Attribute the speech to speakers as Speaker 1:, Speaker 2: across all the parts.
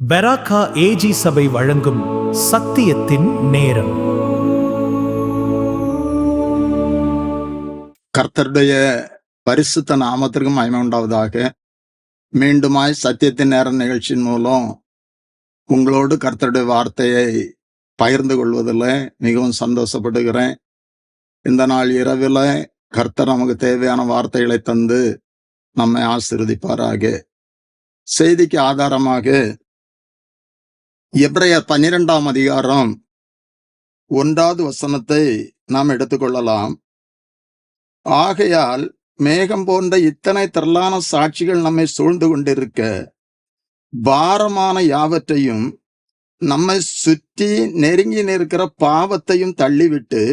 Speaker 1: Beracah AG சபை வழங்கும் சத்தியத்தின் நேரம்.
Speaker 2: கர்த்தருடைய பரிசுத்த நாமத்திற்கு மகிமை உண்டாவதாக. மீண்டுமாய் சத்தியத்தின் நேரம் நிகழ்ச்சியின் மூலம் உங்களோடு கர்த்தருடைய வார்த்தையை பகிர்ந்து கொள்வதில் மிகவும் சந்தோஷப்படுகிறேன். இந்த நாள் இரவில் கர்த்தர் நமக்கு தேவையான வார்த்தைகளை தந்து நம்மை ஆசீர்வதிப்பாராக. செய்திக்கு ஆதாரமாக எபிரேயர் 12ஆம் அதிகாரம் 1வது வசனத்தை நாம் எடுத்துக்கொள்ளலாம். ஆகையால் மேகம் போன்ற இத்தனை திரளான சாட்சிகள் நம்மை சூழ்ந்து கொண்டிருக்க, பாரமான யாவற்றையும் நம்மை சுற்றி நெருங்கி நிற்கிற பாவத்தையும் தள்ளிவிட்டு,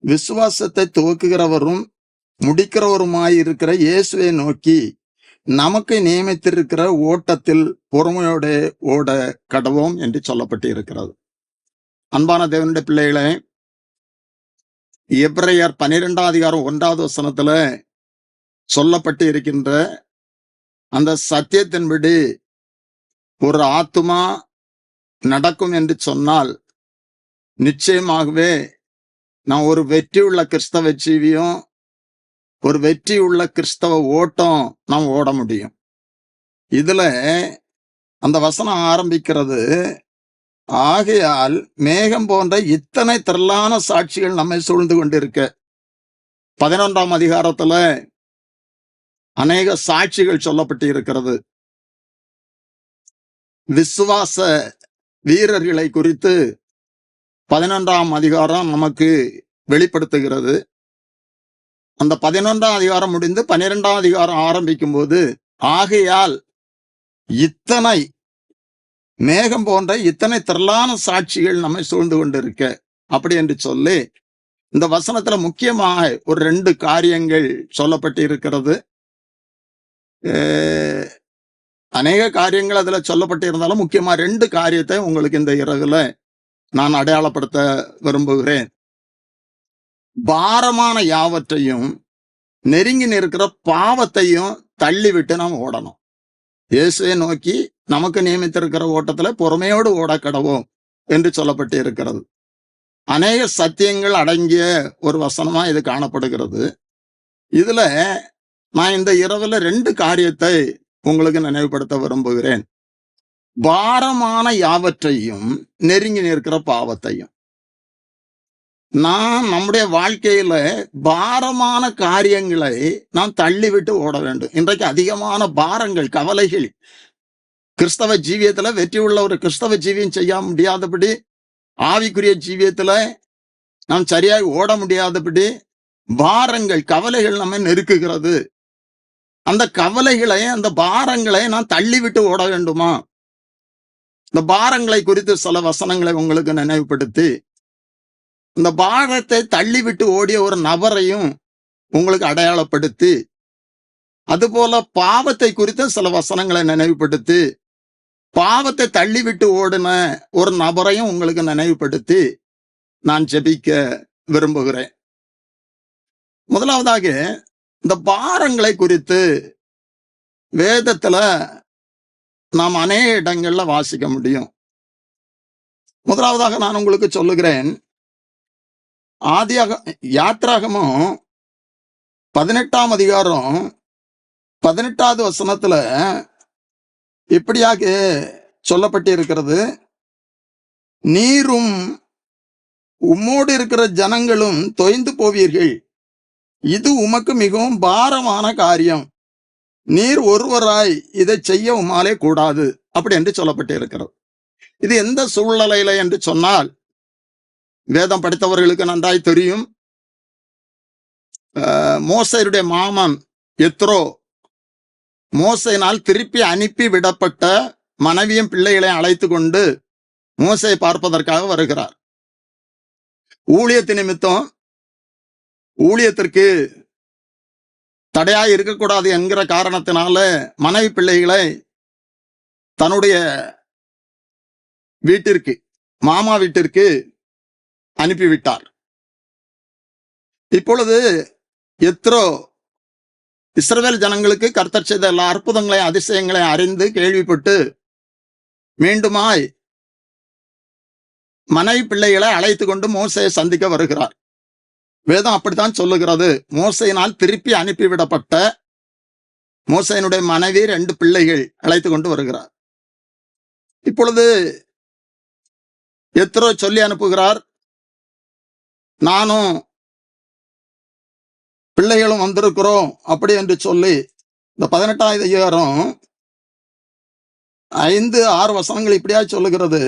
Speaker 2: விசுவாசத்தை துவக்குகிறவரும் முடிக்கிறவருமாயிருக்கிற இயேசுவை நோக்கி நமக்கு நியமித்திருக்கிற ஓட்டத்தில் பொறுமையோட ஓட கடவோம் என்று சொல்லப்பட்டு இருக்கிறது. அன்பான தேவனுடைய பிள்ளைகளே, எபிரேயர் 12ஆம் அதிகாரம் 1வது வசனத்துல சொல்லப்பட்டு இருக்கின்ற அந்த சத்தியத்தின்படி ஒரு ஆத்துமா நடக்கும் என்று சொன்னால், நிச்சயமாகவே நான் ஒரு வெற்றியுள்ள கிறிஸ்தவ ஜீவியம், ஒரு வெற்றியுள்ள கிறிஸ்தவ ஓட்டம் நாம் ஓட முடியும். இதுல அந்த வசனம் ஆரம்பிக்கிறது, ஆகையால் மேகம் போன்ற இத்தனை திரளான சாட்சிகள் நம்மை சூழ்ந்து கொண்டிருக்க. 11ஆம் அதிகாரத்துல அநேக சாட்சிகள் சொல்லப்பட்டு இருக்கிறது. விசுவாச வீரர்களை குறித்து 11ஆம் அதிகாரம் நமக்கு வெளிப்படுத்துகிறது. அந்த 11ஆம் அதிகாரம் முடிந்து 12ஆம் அதிகாரம் ஆரம்பிக்கும் போது, ஆகையால் இத்தனை மேகம் போன்ற இத்தனை திரளான சாட்சிகள் நம்மை சூழ்ந்து கொண்டிருக்க அப்படி என்று சொல்லி இந்த வசனத்துல முக்கியமாக ஒரு 2 காரியங்கள் சொல்லப்பட்டு இருக்கிறது. அநேக காரியங்கள் அதுல சொல்லப்பட்டு இருந்தாலும் முக்கியமா 2 காரியத்தை உங்களுக்கு இந்த இரவுல நான் அடையாளப்படுத்த விரும்புகிறேன். பாரமான யாவற்றையும் நெருங்கி நிற்கிற பாவத்தையும் தள்ளிவிட்டு நாம் ஓடணும். இயேசுவை நோக்கி நமக்கு நியமித்திருக்கிற ஓட்டத்துல பொறுமையோடு ஓட கடவோம் என்று சொல்லப்பட்டு இருக்கிறது. அநேக சத்தியங்கள் அடங்கிய ஒரு வசனமா இது காணப்படுகிறது. இதுல நான் இந்த இரவுல 2 காரியத்தை உங்களுக்கு நினைவுபடுத்த விரும்புகிறேன். பாரமான யாவற்றையும் நெருங்கி நிற்கிற பாவத்தையும். நான் நம்முடைய வாழ்க்கையில பாரமான காரியங்களை நாம் தள்ளிவிட்டு ஓட வேண்டும். இன்றைக்கு அதிகமான பாரங்கள், கவலைகள் கிறிஸ்தவ ஜீவியத்துல வெற்றி உள்ள ஒரு கிறிஸ்தவ ஜீவியம் செய்ய முடியாதபடி, ஆவிக்குரிய ஜீவியத்துல நாம் சரியாக ஓட முடியாதபடி பாரங்கள், கவலைகள் நம்மை நெருக்குகிறது. அந்த கவலைகளை, அந்த பாரங்களை நான் தள்ளிவிட்டு ஓட வேண்டுமா? இந்த பாரங்களை குறித்து சில வசனங்களை உங்களுக்கு நினைவுபடுத்தி, இந்த பாரத்தை தள்ளிவிட்டு ஓடிய ஒரு நபரையும் உங்களுக்கு அடையாளப்படுத்தி, அதுபோல பாவத்தை குறித்து சில வசனங்களை நினைவுபடுத்தி, பாவத்தை தள்ளிவிட்டு ஓடின ஒரு நபரையும் உங்களுக்கு நினைவுபடுத்தி நான் ஜெபிக்க விரும்புகிறேன். முதலாவதாக இந்த பாரங்களை குறித்து வேதத்துல நாம் அநேக இடங்கள்ல வாசிக்க முடியும். முதலாவதாக நான் உங்களுக்கு சொல்லுகிறேன், யாத்ராகமம் 18ஆம் அதிகாரம் 18வது வசனத்துல இப்படியாக சொல்லப்பட்டு இருக்கிறது, நீரும் உம்மோடு இருக்கிற ஜனங்களும் தொய்ந்து போவீர்கள், இது உமக்கு மிகவும் பாரமான காரியம், நீர் ஒருவராய் இதை செய்ய உமாலே கூடாது அப்படி என்று சொல்லப்பட்டு இருக்கிறது. இது எந்த சூழ்நிலையில என்று சொன்னால், வேதம் படித்தவர்களுக்கு நன்றாய் தெரியும். மோசேயுடைய மாமன் எத்ரோ மோசேயினால் திருப்பி அனுப்பி விடப்பட்ட மனைவியும் பிள்ளைகளை அழைத்து கொண்டு மோசேயை பார்ப்பதற்காக வருகிறார். ஊழியத்து நிமித்தம், ஊழியத்திற்கு தடையாய் இருக்கக்கூடாது என்கிற காரணத்தினால மனைவி பிள்ளைகளை தன்னுடைய வீட்டிற்கு, மாமா வீட்டிற்கு அனுப்பிவிட்டார். இப்பொழுது எத்ரோ இஸ்ரவேல் ஜனங்களுக்கு கர்த்தர் செய்த எல்லா அற்புதங்களையும் அதிசயங்களையும் அறிந்து கேள்விப்பட்டு மீண்டுமாய் மனைவி பிள்ளைகளை அழைத்து கொண்டு மோசையை சந்திக்க வருகிறார். வேதம் அப்படித்தான் சொல்லுகிறது. மோசையினால் திருப்பி அனுப்பிவிடப்பட்ட மோசையினுடைய மனைவி 2 பிள்ளைகள் அழைத்து கொண்டு வருகிறார். இப்பொழுது எத்ரோ சொல்லி அனுப்புகிறார், நானும் பிள்ளைகளும் வந்திருக்கிறோம் அப்படி என்று சொல்லி. இந்த 18ஆம் அதிகாரம் 5-6 வசனங்கள் இப்படியா சொல்லுகிறது.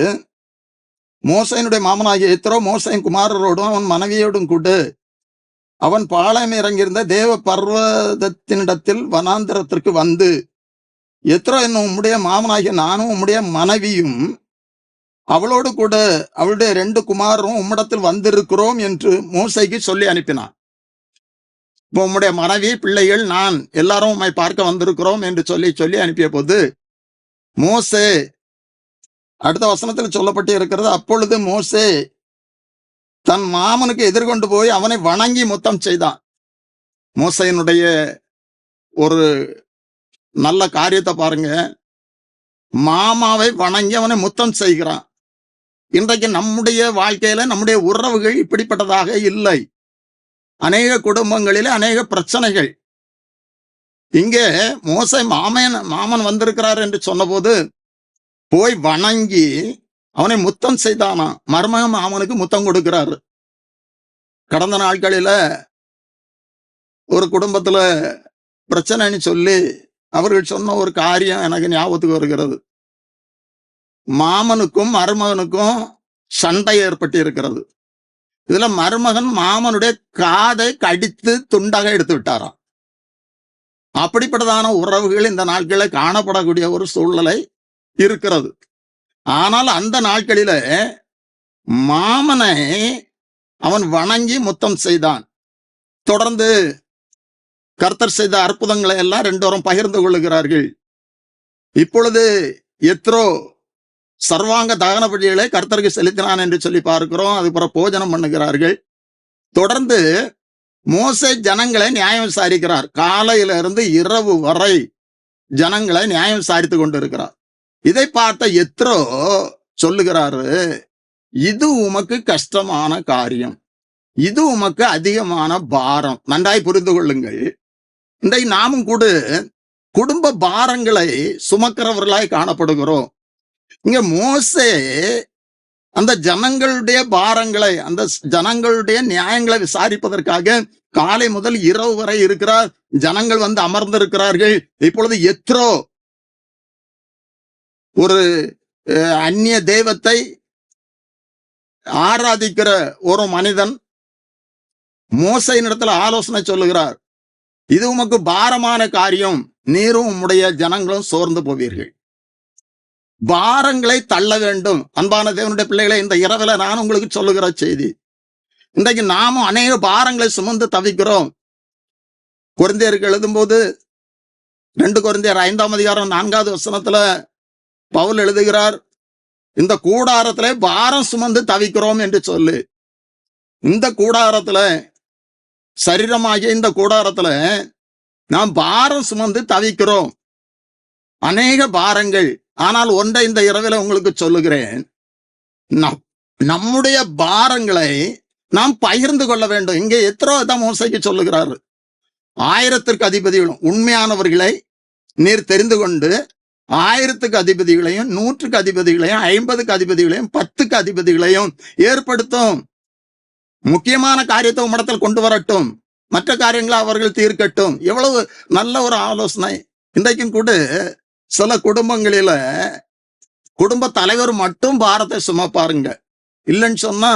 Speaker 2: மோசையினுடைய மாமனாகிய எத்ரோ மோசையின் குமாரரோடும் அவன் மனைவியோடும் கூட அவன் பாளையம் இறங்கியிருந்த தேவ பர்வதத்தினிடத்தில் வனாந்திரத்திற்கு வந்து, எத்ரோ என்னும் உம்முடைய மாமனாகிய நானும் உம்முடைய மனைவியும் அவளோடு கூட அவளுடைய 2 குமாரரும் உம்மிடத்தில் வந்திருக்கிறோம் என்று மோசைக்கு சொல்லி அனுப்பினான். இப்போ உம்முடைய மனைவி பிள்ளைகள் நான் எல்லாரும் உம்மை பார்க்க வந்திருக்கிறோம் என்று சொல்லி அனுப்பிய போது மோசே, அடுத்த வசனத்தில் சொல்லப்பட்டு இருக்கிறது, அப்பொழுது மோசே தன் மாமனுக்கு எதிர்கொண்டு போய் அவனை வணங்கி முத்தம் செய்தான். மோசையினுடைய ஒரு நல்ல காரியத்தை பாருங்க. மாமாவை வணங்கி அவனை முத்தம் செய்கிறான். இன்றைக்கு நம்முடைய வாழ்க்கையில நம்முடைய உறவுகள் இப்படிப்பட்டதாக இல்லை. அநேக குடும்பங்களிலே அநேக பிரச்சனைகள். இங்கே மோசை மாமன் வந்திருக்கிறார் என்று சொன்னபோது போய் வணங்கி அவனை முத்தம் செய்தானா. மருமகன் மாமனுக்கு முத்தம் கொடுக்கிறாரு. கடந்த நாட்களில ஒரு குடும்பத்துல பிரச்சனைன்னு சொல்லி அவர்கள் சொன்ன ஒரு காரியம் எனக்கு ஞாபகத்துக்கு வருகிறது. மாமனுக்கும் மருமகனுக்கும் சண்டை ஏற்பட்டு இருக்கிறது. இதுல மருமகன் மாமனுடைய காதை கடித்து துண்டாக எடுத்து விட்டாராம். அப்படிப்பட்டதான உறவுகள் இந்த நாட்களில் காணப்படக்கூடிய ஒரு சூழ்நிலை இருக்கிறது. ஆனால் அந்த நாட்களில மாமனை அவன் வணங்கி முத்தம் செய்தான். தொடர்ந்து கர்த்தர் செய்த அற்புதங்களை எல்லாம் 2 பகிர்ந்து கொள்ளுகிறார்கள். இப்பொழுது எத்ரோ சர்வாங்க தகன பலிகளை கர்த்தருக்கு செலுத்தினான் என்று சொல்லி பார்க்கிறோம். அதுக்கப்புறம் போஜனம் பண்ணுகிறார்கள். தொடர்ந்து மோசே ஜனங்களை நியாயம் விசாரிக்கிறார். காலையிலிருந்து இரவு வரை ஜனங்களை நியாயம் விசாரித்து கொண்டிருக்கிறார். இதை பார்த்த எத்ரோ சொல்லுகிறாரு, இது உமக்கு கஷ்டமான காரியம், இது உமக்கு அதிகமான பாரம். நன்றாய் புரிந்து கொள்ளுங்கள். இன்றைக்கு நாமும் கூட குடும்ப பாரங்களை சுமக்கிறவர்களாய் காணப்படுகிறோம். இங்க மோசே அந்த ஜனங்களுடைய பாரங்களை, அந்த ஜனங்களுடைய நியாயங்களை விசாரிப்பதற்காக காலை முதல் இரவு வரை இருக்கிறார். ஜனங்கள் வந்து அமர்ந்திருக்கிறார்கள். இப்பொழுது எத்ரோ ஒரு அந்நிய தெய்வத்தை ஆராதிக்கிற ஒரு மனிதன் மோசையினிடத்துல ஆலோசனை சொல்லுகிறார், இது உமக்கு பாரமான காரியம், நீரும் உம்முடைய ஜனங்களும் சோர்ந்து போவீர்கள். பாரங்களை தள்ள வேண்டும். அன்பான தேவனுடைய பிள்ளைகளை, இந்த இரவில நான் உங்களுக்கு சொல்லுகிற செய்தி, இன்றைக்கு நாமும் அநேக பாரங்களை சுமந்து தவிக்கிறோம். கொரிந்தியருக்கு எழுதும்போது 2 கொரிந்தியர் 5ஆம் அதிகாரம் 4வது வசனத்துல பவுல் எழுதுகிறார், இந்த கூடாரத்திலே பாரம் சுமந்து தவிக்கிறோம் என்று சொல்லு. இந்த கூடாரத்துல, சரீரமாகிய இந்த கூடாரத்துல நாம் பாரம் சுமந்து தவிக்கிறோம், அநேக பாரங்கள். ஆனால் ஒன்றை இந்த இரவில உங்களுக்கு சொல்லுகிறேன், நம்முடைய பாரங்களை நாம் பகிர்ந்து கொள்ள வேண்டும். இங்கே எத்ரோ தான் மோசைக்கு சொல்லுகிறார், 1000க்கு அதிபதிகளும் உண்மையானவர்களை நீர் தெரிந்து கொண்டு 1000க்கு அதிபதிகளையும் 100க்கு அதிபதிகளையும் 50க்கு அதிபதிகளையும் 10க்கு அதிபதிகளையும் ஏற்படுத்தும். முக்கியமான காரியத்தை உம்மிடத்தில் கொண்டு வரட்டும், மற்ற காரியங்களை அவர்கள் தீர்க்கட்டும். எவ்வளவு நல்ல ஒரு ஆலோசனை. இன்றைக்கும் கூட சில குடும்பங்களில குடும்ப தலைவர் மட்டும் பாரத்தை சுமப்பாருங்க. இல்லைன்னு சொன்னா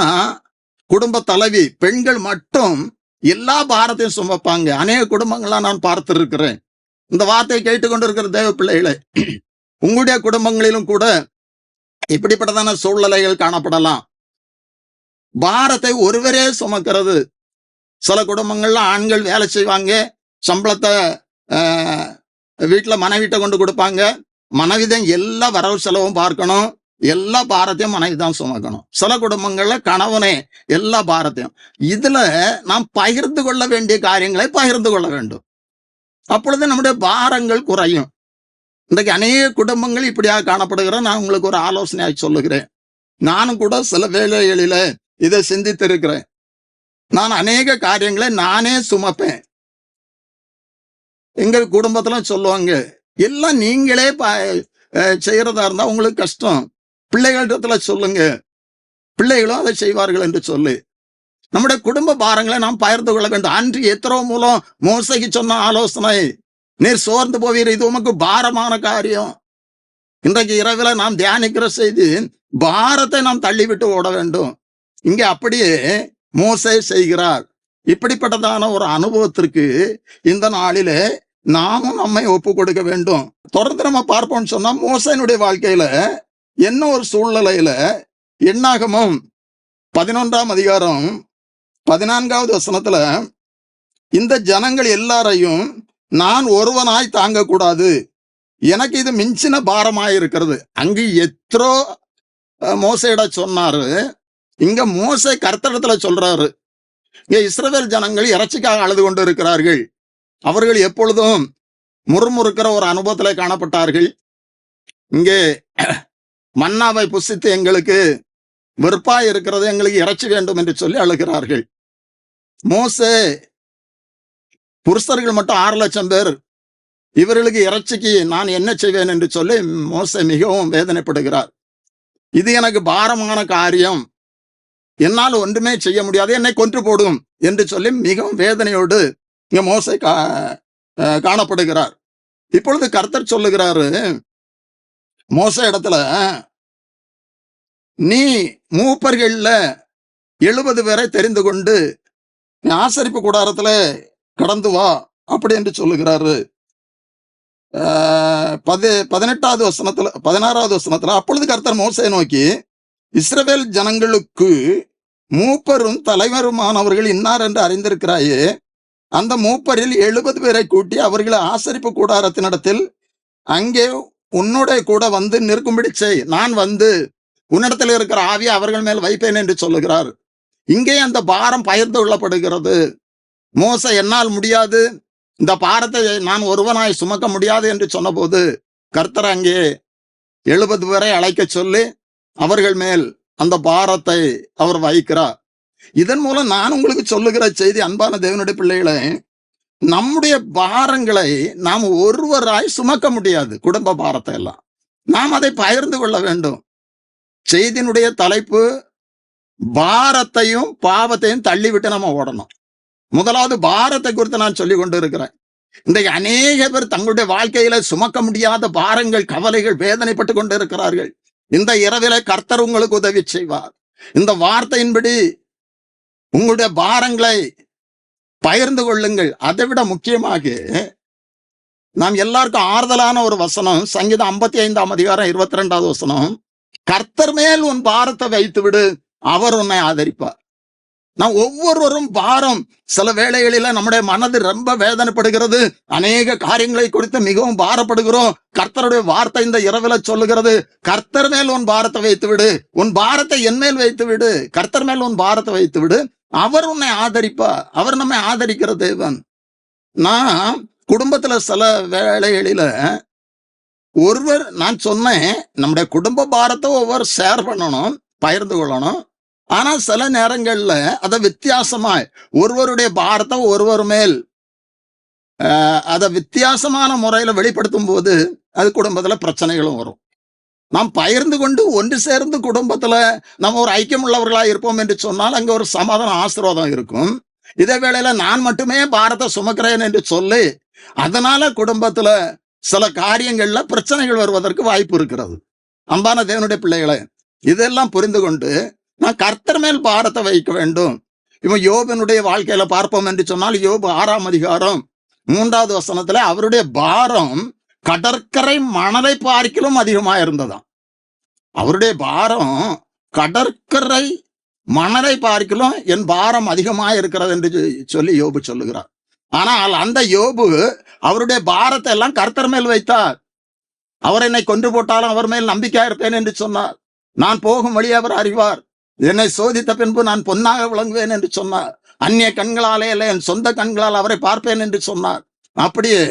Speaker 2: குடும்ப தலைவி பெண்கள் மட்டும் எல்லா பாரத்தையும் சுமப்பாங்க. அநேக குடும்பங்களா நான் பார்த்திருக்கிறேன். இந்த வார்த்தையை கேட்டுக்கொண்டிருக்கிற தேவ பிள்ளைகளை, உங்களுடைய குடும்பங்களிலும் கூட இப்படிப்பட்டதான சூழ்நிலைகள் காணப்படலாம். பாரத்தை ஒருவரே சுமக்கிறது. சில குடும்பங்கள்ல ஆண்கள் வேலை செய்வாங்க, சம்பளத்தை வீட்டுல மனைவிட்ட கொண்டு கொடுப்பாங்க. மனைவிதான் எல்லா வரவு செலவும் பார்க்கணும், எல்லா பாரத்தையும் மனைவி தான் சுமக்கணும். சில குடும்பங்கள்ல கணவனே எல்லா பாரத்தையும். இதுல நாம் பகிர்ந்து கொள்ள வேண்டிய காரியங்களை பகிர்ந்து கொள்ள வேண்டும். அப்பொழுது நம்முடைய பாரங்கள் குறையும். இன்றைக்கு அநேக குடும்பங்கள் இப்படியாக காணப்படுகிற நான் உங்களுக்கு ஒரு ஆலோசனையாக சொல்லுகிறேன். நானும் கூட சில வேளைகளில இதை சிந்தித்து இருக்கிறேன். நான் அநேக காரியங்களை நானே சுமப்பேன். எங்க குடும்பத்துல சொல்லுவாங்க, எல்லாம் நீங்களே செய்யறதா இருந்தா உங்களுக்கு கஷ்டம், பிள்ளைகளிடத்துல சொல்லுங்க, பிள்ளைகளும் அதை செய்வார்கள் என்று சொல்லி நம்முடைய குடும்ப பாரங்களை நாம் பகிர்ந்து கொள்ள வேண்டும். அன்று எத்திரோ மூலம் மோசைக்கு சொன்ன ஆலோசனை, நீர் சோர்ந்து போவீர், இது உமக்கு பாரமான காரியம். இன்றைக்கு இரவில் நாம் தியானிக்கிற செய்தி, பாரத்தை நாம் தள்ளிவிட்டு ஓட வேண்டும். இங்கே அப்படியே மோசே செய்கிறார். இப்படிப்பட்டதான ஒரு அனுபவத்திற்கு இந்த நாளிலே நாமும் நம்மை ஒப்பு கொடுக்க வேண்டும். தொடர்ந்து நம்ம பார்ப்போம்னு சொன்னா, மோசேனுடைய வாழ்க்கையில என்ன ஒரு சூழ்நிலையில என்னாகமம் 11ஆம் அதிகாரம் 14வது வசனத்துல, இந்த ஜனங்கள் எல்லாரையும் நான் ஒருவனாய் தாங்கக்கூடாது, எனக்கு இது மிஞ்சின பாரமாய் இருக்கிறது. அங்கு எத்ரோ மோசையிட சொன்னாரு, இங்க மோசே கர்த்தரிடத்துல சொல்றாரு. இங்க இஸ்ரவேல் ஜனங்கள் இறைச்சிக்காக அழுது கொண்டு இருக்கிறார்கள். அவர்கள் எப்பொழுதும் முறுமுறுக்கிற ஒரு அனுபவத்துல காணப்பட்டார்கள். இங்கே மன்னாவை புசித்து எங்களுக்கு வெறுப்பாய் இருக்கிறது, எங்களுக்கு இறைச்சி வேண்டும் என்று சொல்லி அழுகிறார்கள். மோசே புருஷர்கள் மட்டும் 6 லட்சம் பேர், இவர்களுக்கு இறைச்சிக்கு நான் என்ன செய்வேன் என்று சொல்லி மோசே மிகவும் வேதனைப்படுகிறார். இது எனக்கு பாரமான காரியம், என்னால் ஒன்றுமே செய்ய முடியாது, என்னை கொன்று போடும் என்று சொல்லி மிகவும் வேதனையோடு இங்க மோசே காணப்படுகிறார். இப்பொழுது கர்த்தர் சொல்லுகிறாரு மோசே இடத்துல, நீ மூப்பர்கள்ல 70 பேரை தெரிந்து கொண்டு நீ ஆசரிப்பு கூடாரத்துல கடந்து வா அப்படி என்று சொல்லுகிறாரு. 18வது வசனத்துல 16வது வசனத்துல, அப்பொழுது கர்த்தர் மோசேயை நோக்கி, இஸ்ரவேல் ஜனங்களுக்கு மூப்பரும் தலைவருமானவர்கள் இன்னார் என்று அறிந்திருக்கிறாயே, அந்த மூப்பரில் 70 பேரை கூட்டி அவர்களை ஆசரிப்பு கூடாரத்தினிடத்தில் அங்கே உன்னுடைய கூட வந்து நிற்கும்படி செய், நான் வந்து உன்னிடத்தில் இருக்கிற ஆவியை அவர்கள் மேல் வைப்பேன் என்று சொல்லுகிறார். இங்கே அந்த பாரம் பகிர்ந்து கொள்ளப்படுகிறது. மோசே என்னால் முடியாது, இந்த பாரத்தை நான் ஒருவனாய் சுமக்க முடியாது என்று சொன்னபோது கர்த்தர் அங்கே 70 பேரை அழைக்க சொல்லி அவர்கள் மேல் அந்த பாரத்தை அவர் வைக்கிறார். இதன் மூலம் நான் உங்களுக்கு சொல்லுகிற செய்தி, அன்பான தேவனுடைய பிள்ளைகளை, நம்முடைய பாரங்களை நாம் ஒருவராய் சுமக்க முடியாது. குடும்ப பாரத்தை எல்லாம் நாம் அதை பகிர்ந்து கொள்ள வேண்டும். செய்தியினுடைய தலைப்பு, பாரத்தையும் பாவத்தையும் தள்ளிவிட்டு நம்ம ஓடணும். முதலாவது பாரத்தை குறித்து நான் சொல்லி கொண்டு இருக்கிறேன். இன்றைக்கு அநேக பேர் தங்களுடைய வாழ்க்கையில சுமக்க முடியாத பாரங்கள், கவலைகள், வேதனைப்பட்டு கொண்டு இருக்கிறார்கள். இந்த இரவில கர்த்தர் உங்களுக்கு உதவி செய்வார். இந்த வார்த்தையின்படி உங்களுடைய பாரங்களை பகிர்ந்து கொள்ளுங்கள். அதை விட முக்கியமாக நாம் எல்லாருக்கும் ஆறுதலான ஒரு வசனம், சங்கீதம் 55ஆம் அதிகாரம் 22வது வசனம், கர்த்தர் மேல் உன் பாரத்தை வைத்து விடு, அவர் உன்னை ஆதரிப்பார். நாம் ஒவ்வொருவரும் பாரம், சில வேளைகளில நம்முடைய மனது ரொம்ப வேதனைப்படுகிறது, அநேக காரியங்களை குறித்து மிகவும் பாரப்படுகிறோம். கர்த்தருடைய வார்த்தை இந்த இரவில சொல்லுகிறது, கர்த்தர் மேல் உன் பாரத்தை வைத்து விடு, உன் பாரத்தை என் மேல் வைத்து விடு, கர்த்தர் மேல் உன் பாரத்தை வைத்து விடு, அவர் உன்னை ஆதரிப்பார். அவர் நம்மை ஆதரிக்கிற தேவன். நான் குடும்பத்துல சில வேளைகளில ஒருவர், நான் சொன்னேன் நம்முடைய குடும்ப பாரத்தை ஒவ்வொரு ஷேர் பண்ணணும், பகிர்ந்து கொள்ளணும். ஆனா சில நேரங்கள்ல அதை வித்தியாசமாய் ஒருவருடைய பாரத்தை ஒருவர் மேல் அதை வித்தியாசமான முறையில வெளிப்படுத்தும் போது அது குடும்பத்துல பிரச்சனைகளும் வரும். நாம் பகிர்ந்து கொண்டு ஒன்று சேர்ந்து குடும்பத்துல நம்ம ஒரு ஐக்கியம் உள்ளவர்களா இருப்போம் என்று சொன்னால் அங்க ஒரு சமாதான ஆசீர்வாதம் இருக்கும். இதே வேளையில நான் மட்டுமே பாரத்தை சுமக்கிறேன் என்று சொல்லி அதனால குடும்பத்துல சில காரியங்கள்ல பிரச்சனைகள் வருவதற்கு வாய்ப்பு இருக்கிறது. அன்பான தேவனுடைய பிள்ளைகளை, இதெல்லாம் புரிந்து கொண்டு நான் கர்த்தர் மேல் பாரத்தை வைக்க வேண்டும். இவன் யோபனுடைய வாழ்க்கையில பார்ப்போம் என்று சொன்னால், யோபு 6ஆம் அதிகாரம் 3வது வசனத்துல அவருடைய பாரம் கடற்கரை மணலை பார்க்கிலும் அதிகமா இருந்ததாம். அவருடைய பாரம் கடற்கரை மணலை பார்க்கிலும் என் பாரம் அதிகமா இருக்கிறது என்று சொல்லி யோபு சொல்லுகிறார். ஆனால் அந்த யோபு அவருடைய பாரத்தை எல்லாம் கர்த்தர் மேல் வைத்தார். அவர் என்னை கொன்று போட்டாலும் அவர் மேல் நம்பிக்கையா இருப்பேன் என்று சொன்னார். நான் போகும் வழி அவர் அறிவார், என்னை சோதித்த பின்பு நான் பொன்னாக விளங்குவேன் என்று சொன்னார். அந்நிய கண்களாலே அல்ல, என் சொந்த கண்களால் அவரை பார்ப்பேன் என்று சொன்னார். அப்படியே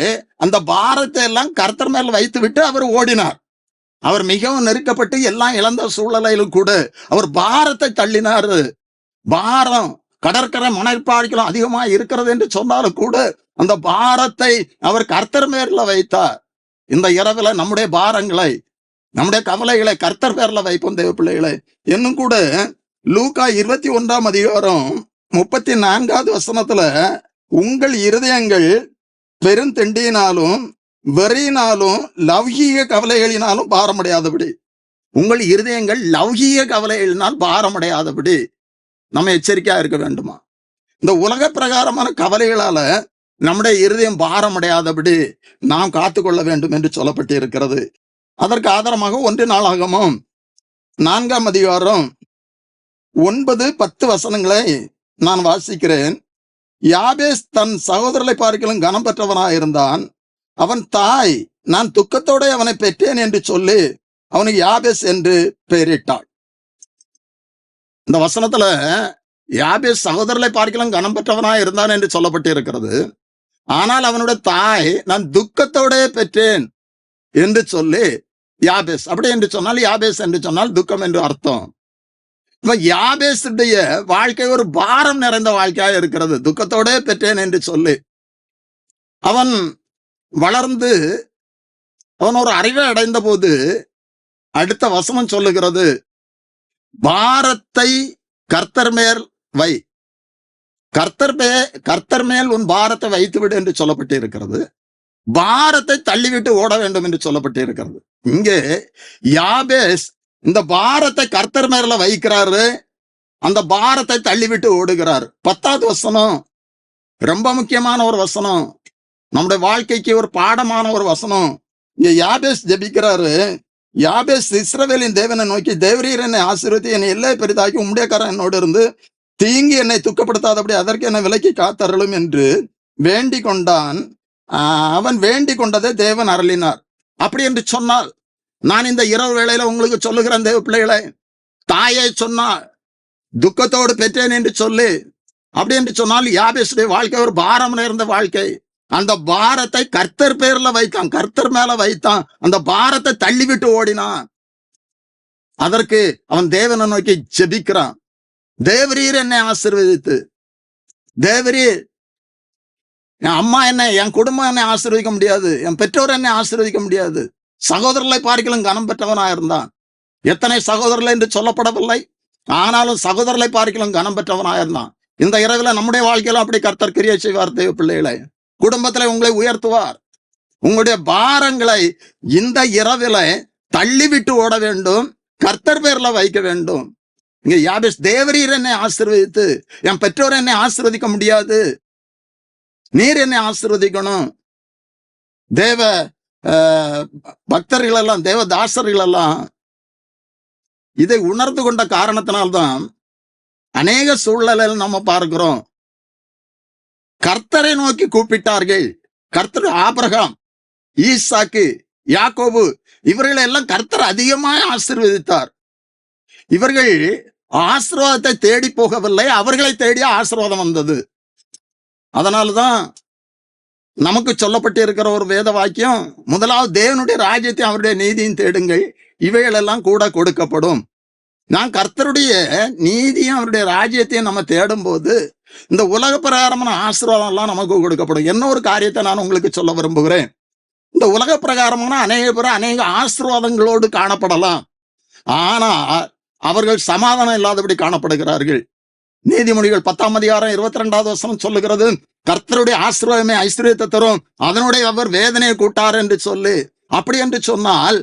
Speaker 2: அந்த பாரத்தை எல்லாம் கர்த்தர் மேல் வைத்து விட்டு அவர் ஓடினார். அவர் மிகவும் நெருக்கப்பட்டு எல்லாம் இழந்த சூழ்நிலையிலும் கூட அவர் பாரத்தை தள்ளினாரு. பாரம் கடற்கரை மணற்பாடிகளும் அதிகமா இருக்கிறது என்று சொன்னாலும் கூட அந்த பாரத்தை அவர் கர்த்தர் மேல வைத்தார். இந்த இரவுல நம்முடைய பாரங்களை, நம்முடைய கவலைகளை கர்த்தர் பேர்ல வைப்போம் தேவ பிள்ளைகளை. இன்னும் கூட லூக்கா 21 34 வசனத்துல, உங்கள் இருதயங்கள் பெருந்தெண்டியினாலும் வெறியினாலும் லௌகீக கவலைகளினாலும் பாரமடையாதபடி, உங்கள் இருதயங்கள் லௌகீக கவலைகளினால் பாரமடையாதபடி நம்ம எச்சரிக்கையா இருக்க வேண்டுமா? இந்த உலக பிரகாரமான கவலைகளால நம்முடைய இருதயம் பாரமடையாதபடி நாம் காத்துக்கொள்ள வேண்டும் என்று சொல்லப்பட்டு இருக்கிறது. அதற்கு ஆதாரமாக 1 நாளாகமம் 4 9-10 வசனங்களை நான் வாசிக்கிறேன். யாபேஸ் தன் சகோதரரை பார்க்கலும் கனம் பெற்றவனாயிருந்தான். அவன் தாய், நான் துக்கத்தோட அவனை பெற்றேன் என்று சொல்லி அவனுக்கு யாபேஸ் என்று பெயரிட்டாள். இந்த வசனத்துல யாபேஸ் சகோதரரை பார்க்கலாம் கனம் பெற்றவனாய் இருந்தான் என்று சொல்லப்பட்டு இருக்கிறது. ஆனால் அவனுடைய தாய், நான் துக்கத்தோட பெற்றேன் என்று சொல்லி யாபேஸ். அப்படி என்று சொன்னால், யாபேஸ் என்று சொன்னால் துக்கம் என்று அர்த்தம். இப்ப யாபேசுடைய வாழ்க்கை ஒரு பாரம் நிறைந்த வாழ்க்கையாக இருக்கிறது. துக்கத்தோட பெற்றேன் என்று சொல்லி அவன் வளர்ந்து அவன் ஒரு அறிவை அடைந்த போது அடுத்த வசனம் சொல்லுகிறது, பாரத்தை கர்த்தர் மேல் வை, கர்த்தர் மேல் உன் பாரத்தை வைத்து விடு என்று சொல்லப்பட்டு இருக்கிறது. பாரத்தை தள்ளிவிட்டு ஓட வேண்டும் என்று சொல்லப்பட்டு இருக்கிறது. இங்கே யாபேஸ் இந்த பாரத்தை கர்த்தர் மேல வைக்கிறாரு, அந்த பாரத்தை தள்ளிவிட்டு ஓடுகிறார். 10வது வசனம் ரொம்ப முக்கியமான ஒரு வசனம், நம்முடைய வாழ்க்கைக்கு ஒரு பாடமான ஒரு வசனம். இங்க யாபேஸ் ஜெபிக்கிறாரு. யாபேஸ் இஸ்ரவேலின் தேவனை நோக்கி, தேவரீர் என்னை ஆசீர்வதி, என்னை எல்லை பெரிதாக்கி உம்முடைய கரம் என்னோடு இருந்து தீங்கி என்னை துக்கப்படுத்தாதபடி அதற்கு என்னை விலக்கி காத்தருளும் என்று வேண்டிக் கொண்டான். அவன் வேண்டிக் கொண்டதை தேவன் அருளினார். அப்படி என்று சொன்னால், நான் இந்த இரவு வேளையில உங்களுக்கு சொல்லுகிறேன் தேவ பிள்ளைகளை, தாயை சொன்னால் துக்கத்தோடு பெற்றேன் என்று சொல்லி, அப்படி என்று சொன்னால் யாபேசுடைய வாழ்க்கை ஒரு பாரம் நிறைந்த வாழ்க்கை. அந்த பாரத்தை கர்த்தர் பேர்ல வைத்தான், கர்த்தர் மேல வைத்தான். அந்த பாரத்தை தள்ளிவிட்டு ஓடினான். அதற்கு அவன் தேவனை நோக்கி ஜெபிக்கிறான். தேவரீர் என்னை ஆசீர்வதித்து, தேவரீர் என் அம்மா என்ன, என் குடும்பம் என்னை ஆசீர்வதிக்க முடியாது, என் பெற்றோர் என்னை ஆசீர்வதிக்க முடியாது. சகோதரர்களை பார்க்கலாம் கனம் பெற்றவனாக இருந்தான். எத்தனை சகோதரர்கள் என்று சொல்லப்படவில்லை, ஆனாலும் சகோதரர்களை பார்க்கலாம் கனம் பெற்றவனாக இருந்தான். இந்த இரவுல நம்முடைய வாழ்க்கையில அப்படி கர்த்தர் கிரியை செய்வார் தேவ பிள்ளைகளை. குடும்பத்துல உங்களை உயர்த்துவார். உங்களுடைய பாரங்களை இந்த இரவில தள்ளிவிட்டு ஓட வேண்டும், கர்த்தர் பேர்ல வைக்க வேண்டும். இங்க யாபேஸ், தேவரீர் என்னை ஆசீர்வதித்து, என் பெற்றோர் என்னை ஆசீர்வதிக்க முடியாது, நீர் என்னை ஆசீர்வதிக்கணும். தேவ பக்தர்கள் எல்லாம், தேவ தாசர்கள் எல்லாம் இதை உணர்ந்து கொண்ட காரணத்தினால்தான் அநேக சூழ்நிலையில் நம்ம பார்க்கிறோம், கர்த்தரை நோக்கி கூப்பிட்டார்கள். கர்த்தர் ஆபிரகாம், ஈசாக்கு, யாக்கோபு இவர்களை எல்லாம் கர்த்தர் அதிகமாக ஆசீர்வதித்தார். இவர்கள் ஆசீர்வாதத்தை தேடி போகவில்லை, அவர்களை தேடிய ஆசீர்வாதம் வந்தது. அதனால்தான் நமக்கு சொல்லப்பட்டு இருக்கிற ஒரு வேத வாக்கியம், முதலாவது தேவனுடைய ராஜ்யத்தை அவருடைய நீதியும் தேடுங்கள், இவைகளெல்லாம் கூட கொடுக்கப்படும். நான் கர்த்தருடைய நீதியும் அவருடைய ராஜ்யத்தையும் நம்ம தேடும் போது இந்த உலக பிரகாரமான ஆசீர்வாதம் எல்லாம் நமக்கு கொடுக்கப்படும். என்ன ஒரு காரியத்தை நான் உங்களுக்கு சொல்ல விரும்புகிறேன், இந்த உலக பிரகாரமான அநேக பேர் அநேக ஆசீர்வாதங்களோடு காணப்படலாம், ஆனா அவர்கள் சமாதானம் இல்லாதபடி காணப்படுகிறார்கள். நீதிமொழிகள் 10 வசனம் சொல்லுகிறது, கர்த்தருடைய ஆசீர்வாதமே ஐஸ்வர்யத்தை தரும், அதனுடைய அவர் வேதனையை கூட்டார் என்று சொல்லி. அப்படி என்று சொன்னால்,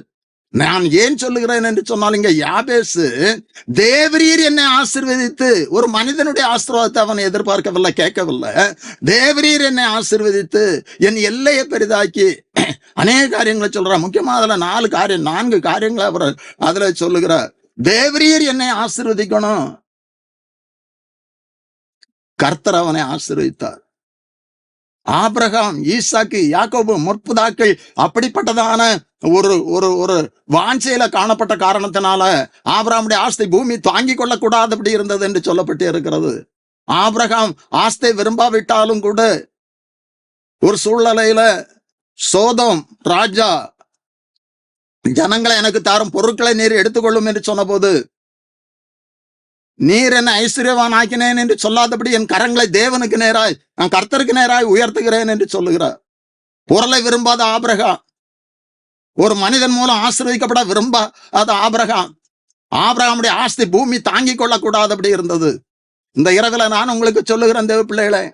Speaker 2: நான் ஏன் சொல்லுகிறேன் என்று சொன்னால், இங்க யாபேசு தேவரீர் என்னை ஆசீர்வதித்து, ஒரு மனிதனுடைய ஆசீர்வாதத்தை அவன் எதிர்பார்க்கவில்லை, கேட்கவில்லை. தேவரீர் என்னை ஆசீர்வதித்து என் எல்லையை பெரிதாக்கி அநேக காரியங்களை சொல்றார். முக்கியமா அதுல 4 காரியங்களை அவர் அதுல சொல்லுகிறார். தேவரீர் என்னை ஆசீர்வதிக்கணும், கர்த்தர் அவனை ஆசீர்வதித்தார். ஆபிரகாம், ஈசாக்கு, யாக்கோபு முற்பிதாக்கள் அப்படிப்பட்டதான ஒரு ஒரு ஒரு வாஞ்சையில காணப்பட்ட காரணத்தினால ஆபிரகாமுடைய ஆஸ்தி பூமி தாங்கிக் கொள்ளக்கூடாதபடி இருந்தது என்று சொல்லப்பட்டு இருக்கிறது. ஆபிரகாம் ஆஸ்தை விரும்பாவிட்டாலும் கூட ஒரு சூழ்நிலையில சோதோம் ராஜா ஜனங்களை எனக்கு தாரும் பொருட்களை நீர் எடுத்துக்கொள்ளும் என்று சொன்னபோது, நீர் என்னை ஐஸ்வர்யவான் ஆக்கினேன் என்று சொல்லாதபடி என் கரங்களை தேவனுக்கு நேராய், நான் கர்த்தருக்கு நேராய் உயர்த்துகிறேன் என்று சொல்லுகிறார். பொருளை விரும்பாத ஆபிரகாம், ஒரு மனிதன் மூலம் ஆசீர்வதிக்கப்பட விரும்பாத ஆபிரகாம், ஆபிரகாமுடைய ஆஸ்தி பூமி தாங்கிக் கொள்ளக்கூடாதபடி இருந்தது. இந்த இரவில் நான் உங்களுக்கு சொல்லுகிறேன் தேவ பிள்ளைகளே,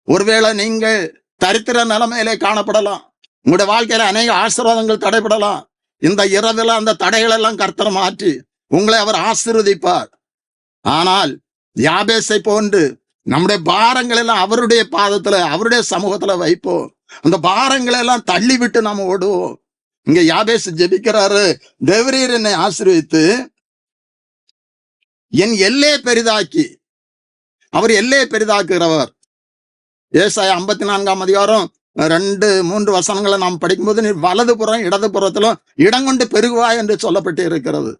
Speaker 2: ஒருவேளை நீங்கள் தரித்திர நிலைமையிலே காணப்படலாம், உங்களுடைய வாழ்க்கையில அநேக ஆசீர்வாதங்கள் தடைபடலாம். இந்த இரவில் அந்த தடைகள் எல்லாம் கர்த்தர் மாற்றி உங்களை அவர் ஆசீர்வதிப்பார். ஆனால் யாபேசை போன்று நம்முடைய பாரங்கள் எல்லாம் அவருடைய பாதத்துல, அவருடைய சமூகத்துல வைப்போம். அந்த பாரங்களை எல்லாம் தள்ளி விட்டு நாம ஓடுவோம். இங்க யாபேஸ் ஜெபிக்கிறாரு, தேவரீர் என்னை ஆசீர்வதித்து என் எல்லையை பெரிதாக்கி. அவர் எல்லையை பெரிதாக்குகிறவர். ஏசாயா 54ஆம் அதிகாரம் 2-3 வசனங்களை நாம் படிக்கும்போது, நீ வலது புறம் இடது புறத்திலும் இடங்கொண்டு பெருகுவாய் என்று சொல்லப்பட்டு இருக்கிறது.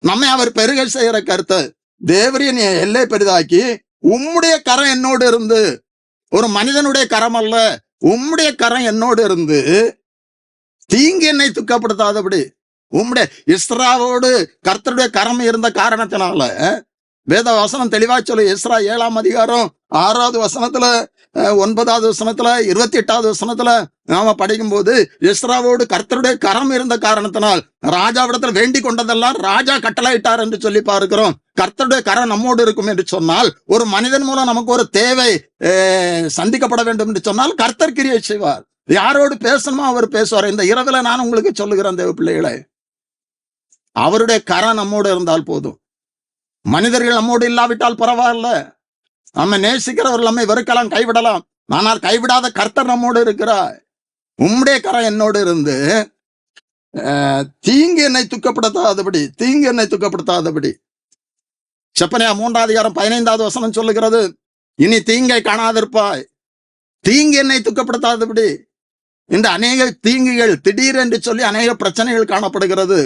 Speaker 2: நம்மை அவர் பெருக செய்கிற கருத்தை, தேவரின் எல்லை பெரிதாக்கி உம்முடைய கரம் என்னோடு இருந்து, ஒரு மனிதனுடைய கரம் அல்ல, உம்முடைய கரம் என்னோடு இருந்து தீங்கு என்னை துக்கப்படுத்தாதபடி. உம்முடைய இஸ்ராவோடு கர்த்தருடைய கரம் இருந்த காரணத்தினால வேத வசனம் தெளிவா சொல்லு. இஸ்ரா 7ஆம் அதிகாரம் 6வது வசனத்துல, 9வது வசனத்துல, 28வது வசனத்துல நாம படிக்கும்போது, இஸ்ராவோடு கர்த்தருடைய கரம் இருந்த காரணத்தினால் ராஜாவிடத்துல வேண்டிக் கொண்டதெல்லாம் ராஜா கட்டளையிட்டார் என்று சொல்லி பார்க்கிறோம். கர்த்தருடைய கரம் நம்மோடு இருக்கும் என்று சொன்னால், ஒரு மனிதன் மூலம் நமக்கு ஒரு தேவை சந்திக்கப்பட வேண்டும் என்று சொன்னால் கர்த்தர் கிரியை செய்வார். யாரோடு பேசணுமோ அவர் பேசுவார். இந்த இரவுல நான் உங்களுக்கு சொல்லுகிறேன் தேவ பிள்ளைகளை, அவருடைய கரம் நம்மோடு இருந்தால் போதும். மனிதர்கள் நம்மோடு இல்லாவிட்டால் பரவாயில்ல, நம்ம நேசிக்கிறவர்கள் நம்மை வெறுக்கலாம், கைவிடலாம், ஆனால் கைவிடாத கர்த்தர் நம்மோடு இருக்கிறார். உம்முடைய கரம் என்னோடு இருந்து தீங்கு என்னை துக்கப்படுத்தாதபடி, தீங்கு என்னை துக்கப்படுத்தாதபடி. செப்பனியா 3ஆம் அதிகாரம் 15வது வசனம் சொல்லுகிறது, இனி தீங்கை காணாதிருப்பாய், தீங்கு என்னை துக்கப்படுத்தாதபடி. இந்த அநேக தீங்குகள் திடீரென்று சொல்லி அநேக பிரச்சனைகள் காணப்படுகிறது.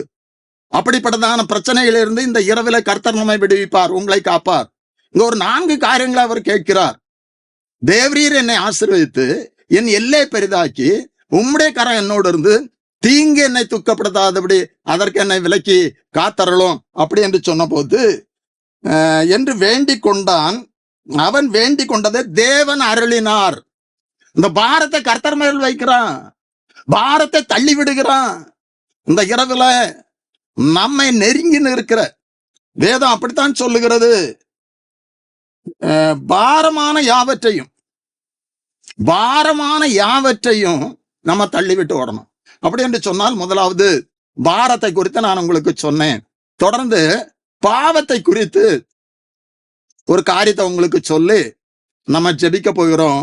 Speaker 2: அப்படிப்பட்டதான பிரச்சனைகளிலிருந்து இந்த இரவில கர்த்தர் நம்மை விடுவிப்பார், உங்களை காப்பார். இங்க ஒரு 4 காரியங்களை அவர் கேட்கிறார். தேவரீர் என்னை ஆசீர்வதித்து என் எல்லை பெரிதாக்கி உம்முடைய கரம் என்னோடு இருந்து தீங்கு என்னை துக்கப்படுத்தாதபடி அதற்கு என்னை விலக்கி காத்தரலும் அப்படி என்று சொன்ன போது என்று வேண்டிக் கொண்டான். அவன் வேண்டிக் கொண்டதை தேவன் அருளினார். இந்த பாரத்தை கர்த்தர் மேல் வைக்கிறான், பாரத்தை தள்ளி விடுகிறான். இந்த இரவுல நம்மை நெருங்கி நிற்கிற வேதம் அப்படித்தான் சொல்லுகிறது. பாரமான யாவற்றையும் நம்ம தள்ளிவிட்டு ஓடணும். அப்படி என்று சொன்னால், முதலாவது பாரத்தை குறித்து நான் உங்களுக்கு சொன்னேன். தொடர்ந்து பாவத்தை குறித்து ஒரு காரியத்தை உங்களுக்கு சொல்லி நம்ம ஜெபிக்க போகிறோம்.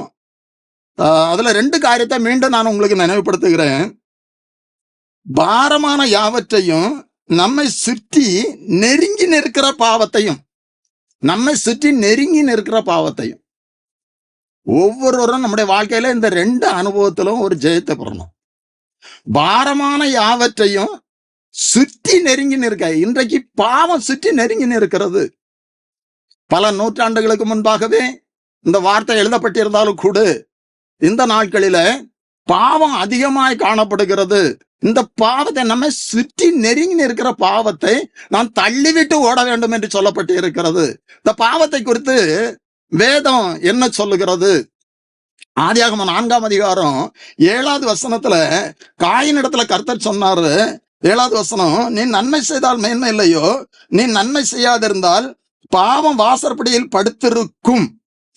Speaker 2: அதுல 2 காரியத்தை மீண்டும் நான் உங்களுக்கு நினைவுபடுத்துகிறேன். பாரமான யாவற்றையும், நம்மை சுற்றி நெருங்கி நிற்கிற பாவத்தையும், நம்மை சுற்றி நெருங்கி நிற்கிற பாவத்தையும். ஒவ்வொருவரும் நம்முடைய வாழ்க்கையில இந்த 2 அனுபவத்திலும் ஒரு ஜெயத்தை பெறணும். பாரமான யாவற்றையும் சுற்றி நெருங்கி நிற்க. இன்றைக்கு பாவம் சுற்றி நெருங்கி நிற்கிறது. பல நூற்றாண்டுகளுக்கு முன்பாகவே இந்த வார்த்தை எழுதப்பட்டிருந்தாலும் கூட இந்த நாட்களில பாவம் அதிகமாய் காணப்படுகிறது. இந்த பாவத்தை, நம்மை சுற்றி நெருங்கி நிற்கிற பாவத்தை நாம் தள்ளிவிட்டு ஓட வேண்டும் என்று சொல்லப்பட்டு இருக்கிறது. இந்த பாவத்தை குறித்து வேதம் என்ன சொல்லுகிறது? ஆதியாகமம் 4ஆம் அதிகாரம் 7வது வசனத்துல காயினிடத்துல கர்த்தர் சொன்னாரு. 7வது வசனம், நீ நன்மை செய்தால் மேன்மை இல்லையோ, நீ நன்மை செய்யாதிருந்தால் பாவம் வாசற்படியில் படுத்திருக்கும்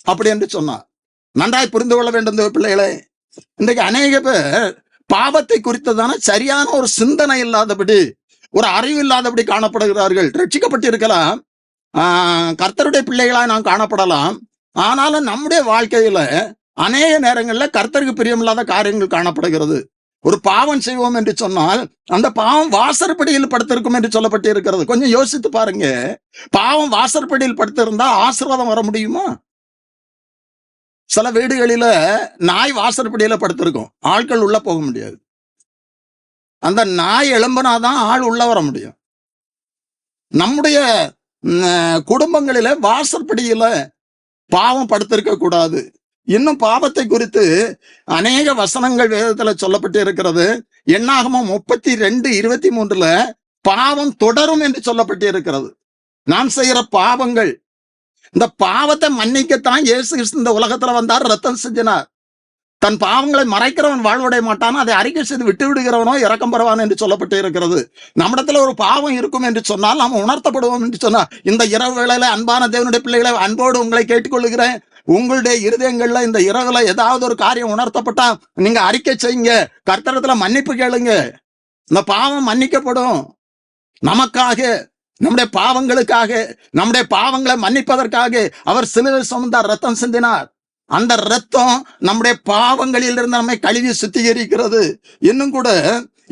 Speaker 2: அப்படி என்று சொன்னார். நன்றாய் புரிந்து கொள்ள வேண்டும் பிள்ளைகளே. இன்றைக்கு அநேக பேர் பாவத்தை குறித்ததான சரியான ஒரு சிந்தனை இல்லாதபடி, ஒரு அறிவு இல்லாதபடி காணப்படுகிறார்கள். ரட்சிக்கப்பட்டு இருக்கலாம், கர்த்தருடைய பிள்ளைகளாய் நாம் காணப்படலாம். ஆனாலும் நம்முடைய வாழ்க்கையில அநேக நேரங்கள்ல கர்த்தருக்கு பிரியமில்லாத காரியங்கள் காணப்படுகிறது. ஒரு பாவம் செய்வோம் என்று சொன்னால் அந்த பாவம் வாசற்படியில் படுத்திருக்கும் என்று சொல்லப்பட்டு இருக்கிறது. கொஞ்சம் யோசித்து பாருங்க. பாவம் வாசற்படியில் படுத்திருந்தா ஆசீர்வாதம் வர முடியுமா? சில வீடுகளில நாய் வாசற்படியில படுத்திருக்கும், ஆட்கள் உள்ள போக முடியாது. அந்த நாய் எழும்பினாதான் ஆள் உள்ள வர முடியும். நம்முடைய குடும்பங்களில வாசற்படியில பாவம் படுத்திருக்க கூடாது. இன்னும் பாவத்தை குறித்து அநேக வசனங்கள் வேதத்துல சொல்லப்பட்டு இருக்கிறது. என்னாகமம் 32:23 பாவம் தொடரும் என்று சொல்லப்பட்டு இருக்கிறது. நாம் செய்கிற பாவங்கள், இந்த பாவத்தை மன்னிக்கத்தான் இயேசு கிறிஸ்து இந்த உலகத்துல வந்தார், ரத்தம் சிந்தினார். தன் பாவங்களை மறைக்கிறவன் வாழ்வடைய மாட்டான், அதை அறிக்கை செய்து விட்டு விடுகிறவனோ இரக்கம் பெறுவான் என்று சொல்லப்பட்டு இருக்கிறது. நம்மிடத்துல ஒரு பாவம் இருக்கும் என்று சொன்னால் நாம் உணர்த்தப்படுவோம் என்று சொன்னார். இந்த இரவு வேளையில அன்பான தேவனுடைய பிள்ளைகளை அன்போடு உங்களை கேட்டுக்கொள்ளுகிறேன். உங்களுடைய இருதயங்கள்ல இந்த இரவுல ஏதாவது ஒரு காரியம் உணர்த்தப்பட்டா நீங்க அறிக்கை செய்யுங்க, கர்த்தரிடத்துல மன்னிப்பு கேளுங்க. இந்த பாவம் மன்னிக்கப்படும். நமக்காக, நம்முடைய பாவங்களுக்காக, நம்முடைய பாவங்களை மன்னிப்பதற்காக அவர் சிலுவை சுமந்தார், ரத்தம் சிந்தினார். அந்த ரத்தம் நம்முடைய பாவங்களில் இருந்து நம்மை கழுவி சுத்திகரிக்கிறது. இன்னும் கூட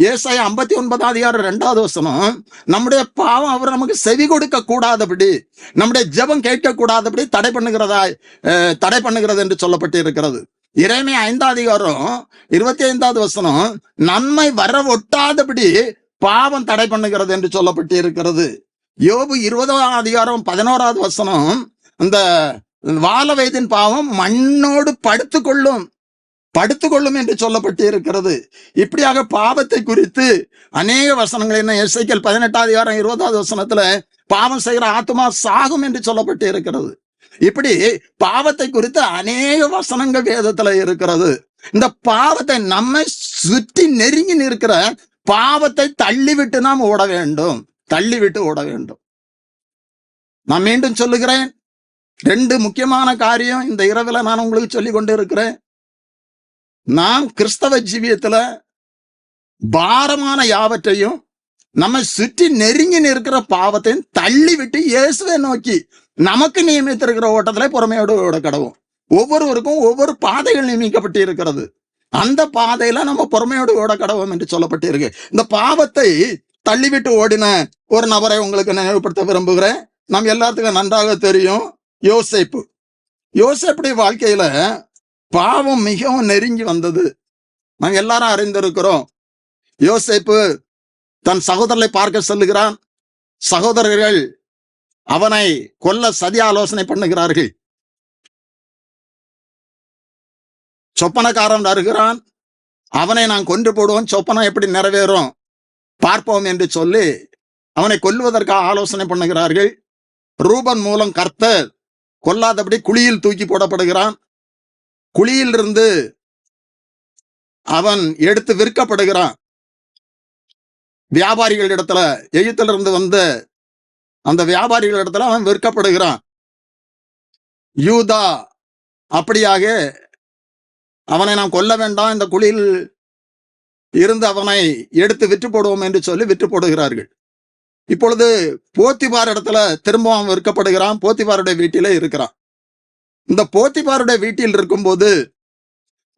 Speaker 2: ஏசாயா 59:2 நம்முடைய பாவம் அவர் நமக்கு செவி கொடுக்க கூடாதபடி, நம்முடைய ஜெபம் கேட்க கூடாதபடி தடை பண்ணுகிறது என்று சொல்லப்பட்டு இருக்கிறது. எரேமியா 5:25 நன்மை வர ஒட்டாதபடி பாவம் தடை பண்ணுகிறது என்று சொல்லப்பட்டு இருக்கிறது. யோபு 20:11 இந்த வால வயதின் பாவம் மண்ணோடு படுத்துக்கொள்ளும் என்று சொல்லப்பட்டு இருக்கிறது. இப்படியாக பாவத்தை குறித்து அநேக வசனங்கள், என்ன எசேக்கியேல் 18:20 பாவம் செய்கிற ஆத்துமா சாகும் என்று சொல்லப்பட்டு இருக்கிறது. இப்படி பாவத்தை குறித்து அநேக வசனங்கள் வேதத்துல இருக்கிறது. இந்த பாவத்தை நம்மை சுற்றி நெருங்கி நிற்கிற பாவத்தை தள்ளிவிட்டு நாம் ஓட வேண்டும். நான் மீண்டும் சொல்லுகிறேன், 2 முக்கியமான காரியம் இந்த இரவுல நான் உங்களுக்கு சொல்லி கொண்டு இருக்கிறேன். நாம் கிறிஸ்தவ ஜீவியத்துல பாரமான யாவற்றையும் நம்மை சுற்றி நெருங்கி நிற்கிற பாவத்தையும் தள்ளிவிட்டு இயேசுவை நோக்கி நமக்கு நியமித்திருக்கிற ஓட்டத்துல பொறுமையோடு ஓட கடவும். ஒவ்வொருவருக்கும் ஒவ்வொரு பாதைகள் நியமிக்கப்பட்டு இருக்கிறது. அந்த பாதையில நம்ம பொறுமையோடு ஓட கடவும் என்று சொல்லப்பட்டு இருக்கு. இந்த பாவத்தை தள்ளிவிட்டு ஓடின ஒரு நபரை உங்களுக்கு நினைவுபடுத்த விரும்புகிறேன். நாம் எல்லாத்துக்கும் நன்றாக தெரியும், யோசேப்புடைய வாழ்க்கையில பாவம் மிகவும் நெருங்கி வந்தது. நாங்க எல்லாரும் அறிந்திருக்கிறோம். யோசேப்பு தன் சகோதரரை பார்க்க செல்லுகிறான். சகோதரர்கள் அவனை கொல்ல சதி ஆலோசனை பண்ணுகிறார்கள். சொப்பனக்காரன் வருகிறான், அவனை நான் கொன்று போடுவோம், சொப்பனம் எப்படி நிறைவேறும் பார்ப்போம் என்று சொல்லி அவனை கொல்லுவதற்காக ஆலோசனை பண்ணுகிறார்கள். ரூபன் மூலம் கர்த்தர் கொல்லாதபடி குழியில் தூக்கி போடப்படுகிறான். குழியில் இருந்து அவன் எடுத்து விற்கப்படுகிறான். வியாபாரிகள் இடத்துல, எகிப்திலிருந்து வந்த அந்த வியாபாரிகள் இடத்துல அவன் விற்கப்படுகிறான். யூதா அப்படியாக அவனை நாம் கொல்ல வேண்டாம், இந்த குழியில் இருந்து அவனை எடுத்து விற்று போடுவோம் என்று சொல்லி விற்று போடுகிறார்கள். இப்பொழுது போத்திபார் இடத்துல திரும்ப அவன் விற்கப்படுகிறான். போத்திபாருடைய வீட்டிலே இருக்கிறான். இந்த போத்திபாருடைய வீட்டில் இருக்கும்போது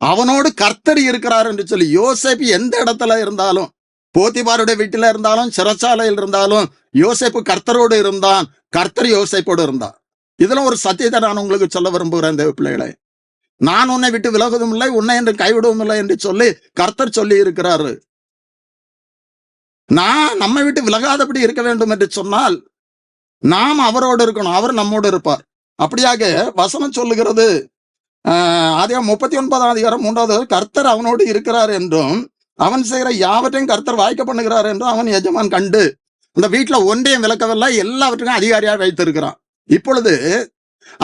Speaker 2: அவனோடு கர்த்தர் இருக்கிறார் என்று சொல்லி யோசேப்பு எந்த இடத்துல இருந்தாலும், போத்திபாருடைய வீட்டில இருந்தாலும் சிறைச்சாலையில் இருந்தாலும் யோசேப்பு கர்த்தரோடு இருந்தான், கர்த்தர் யோசேப்போடு இருந்தான். இதுல ஒரு சத்தியத்தை நான் உங்களுக்கு சொல்ல விரும்புகிறேன் தேவ பிள்ளைகளை. நான் உன்னை விட்டு விலகுவதும் இல்லை, உன்னை என்று கைவிடவும் இல்லை என்று சொல்லி கர்த்தர் சொல்லி இருக்கிறாரு. நான் நம்மை விட்டு விலகாதபடி இருக்க வேண்டும் என்று சொன்னால் நாம் அவரோடு இருக்கணும், அவர் நம்மோடு இருப்பார். அப்படியாக வசனம் சொல்லுகிறது, ஆதியாகமம் 39:3 கர்த்தர் அவனோடு இருக்கிறார் என்றும் அவன் செய்கிற யாவற்றையும் கர்த்தர் வாய்க்க பண்ணுகிறார் என்றும் அவன் எஜமான் கண்டு அந்த வீட்டுல ஒன்றையும் விளக்கவில்லை, எல்லாவற்றுக்கும் அதிகாரியாக வைத்திருக்கிறான். இப்பொழுது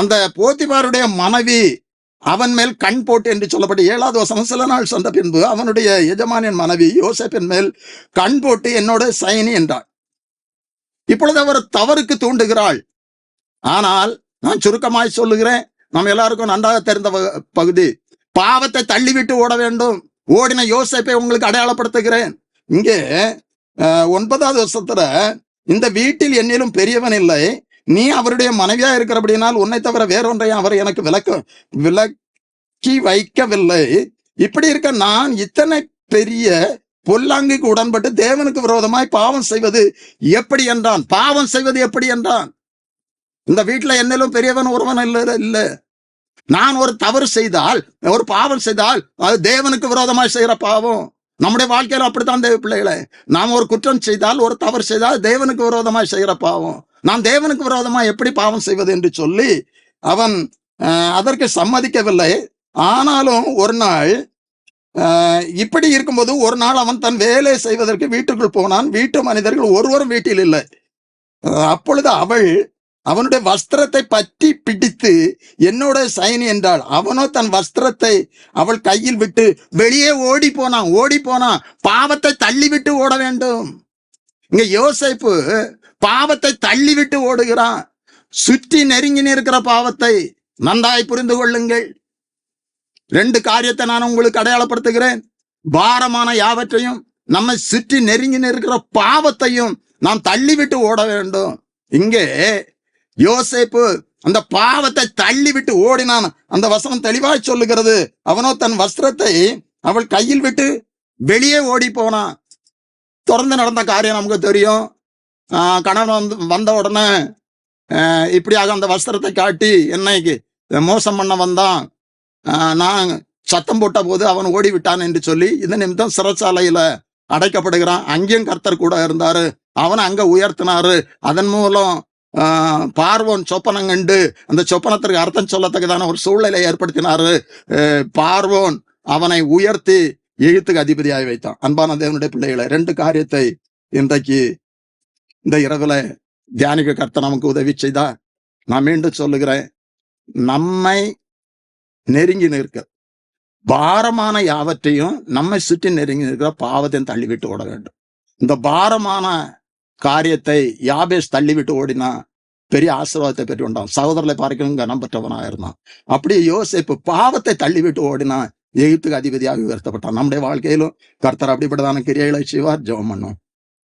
Speaker 2: அந்த போத்திபாருடைய மனைவி அவன் மேல் கண் போட்டு என்று சொல்லப்பட்டு 7 சில நாள் சொன்ன பின்பு அவனுடைய எஜமானின் மனைவி யோசேப்பின் மேல் கண் போட்டு என்னோட சயனி என்றாள். இப்பொழுது அவர் தவறுக்கு தூண்டுகிறாள். ஆனால் நான் சுருக்கமாய் சொல்லுகிறேன், நம்ம எல்லாருக்கும் நன்றாக தெரிந்த பகுதி, பாவத்தை தள்ளிவிட்டு ஓட வேண்டும். ஓடின யோசேப்பை உங்களுக்கு அடையாளப்படுத்துகிறேன். இங்கே 9 இந்த வீட்டில் என்னிலும் பெரியவன் இல்லை, நீ அவருடைய மனைவியா இருக்கிறபடினால் உன்னை தவிர வேறொன்றையும் அவர் எனக்கு விலக்கி வைக்கவில்லை. இப்படி இருக்க நான் இத்தனை பெரிய பொல்லாங்குக்கு உடன்பட்டு தேவனுக்கு விரோதமாய் பாவம் செய்வது எப்படி என்றான். இந்த வீட்டுல என்னிலும் பெரியவன் ஒருவன் இல்ல. நான் ஒரு தவறு செய்தால், ஒரு பாவம் செய்தால் அது தேவனுக்கு விரோதமாய் செய்கிற பாவம். நம்முடைய வாழ்க்கையில அப்படித்தான் தேவ பிள்ளைகளை, நாம் ஒரு குற்றம் செய்தால், ஒரு தவறு செய்தால் தேவனுக்கு விரோதமாய் செய்கிற பாவம். நாம் தேவனுக்கு விரோதமாய் எப்படி பாவம் செய்வது என்று சொல்லி அவன் அதற்கு சம்மதிக்கவில்லை. ஆனாலும் ஒரு நாள் இப்படி இருக்கும்போது ஒரு நாள் அவன் தன் வேலை செய்வதற்கு வீட்டுக்குள் போனான். வீட்டு மனிதர்கள் ஒருவரும் வீட்டில் இல்லை. அப்பொழுது அவள் அவனுடைய வஸ்திரத்தை பற்றி பிடித்து என்னோட சைன் என்றாள். அவனோ தன் வஸ்திரத்தை அவள் கையில் விட்டு வெளியே ஓடி போனான். பாவத்தை தள்ளிவிட்டு ஓட வேண்டும். இங்க யோசேப்பு பாவத்தை தள்ளிவிட்டு ஓடுகிறான். சுற்றி நெருங்கி இருக்கிற பாவத்தை நன்றாய் புரிந்து கொள்ளுங்கள். 2 காரியத்தை நான் உங்களுக்கு அடையாளப்படுத்துகிறேன். பாரமான யாவற்றையும், நம்மை சுற்றி நெருங்கி இருக்கிற பாவத்தையும் நாம் தள்ளிவிட்டு ஓட வேண்டும். இங்கே யோசேப்பு அந்த பாவத்தை தள்ளிவிட்டு ஓடினான். அந்த வசனம் தெளிவாய் சொல்லுகிறது. அவனோ தன் வஸ்திரத்தை அவள் கையில் விட்டு வெளியே ஓடி போனான். தொடர்ந்து நடந்த காரியம் நமக்கு தெரியும். கணவன் வந்த உடனே இப்படியாக அந்த வஸ்திரத்தை காட்டி என்னைக்கு மோசம் பண்ண வந்தான், நான் சத்தம் போட்ட போது அவன் ஓடி விட்டான் என்று சொல்லி இந்த நிமித்தம் சிறைச்சாலையில அடைக்கப்படுகிறான். அங்கேயும் கர்த்தர் கூட இருந்தாரு. அவனை அங்க உயர்த்தினாரு. அதன் மூலம் பார்வோன் சொப்பனம் கண்டு அந்த சொப்பனத்திற்கு அர்த்தம் சொல்லத்தக்கதான ஒரு சூழ்நிலை ஏற்படுத்தினாரு. பார்வோன் அவனை உயர்த்தி எகிப்துக்கு அதிபதியாகி வைத்தான். அன்பான தேவனுடைய பிள்ளைகளை, 2 காரியத்தை இன்றைக்கு இந்த இரவுல தியானிக்க கர்த்தர் நமக்கு உதவி செய்தா. நான் மீண்டும் சொல்லுகிறேன், நம்மை நெருங்கி நிற்க பாரமான யாவற்றையும் நம்மை சுற்றி நெருங்கி நிற்கிற பாவத்தையும் தள்ளிவிட்டு ஓட வேண்டும். இந்த பாரமான காரியத்தை யாபேஸ் தள்ளிவிட்டு ஓடினா பெரிய ஆசீர்வாதத்தை பெற்று கொண்டான். சகோதரர்களை பார்க்கணும் கனம் பெற்றவனா இருந்தான். அப்படியே யோசேப்பு பாவத்தை தள்ளிவிட்டு ஓடினா எகிப்துக்கு அதிபதியாக உயர்த்தப்பட்டான். நம்முடைய வாழ்க்கையிலும் கர்த்தர் அப்படிப்பட்டதான கிரியைகளை செய்வார். ஜெபம் பண்ணும்.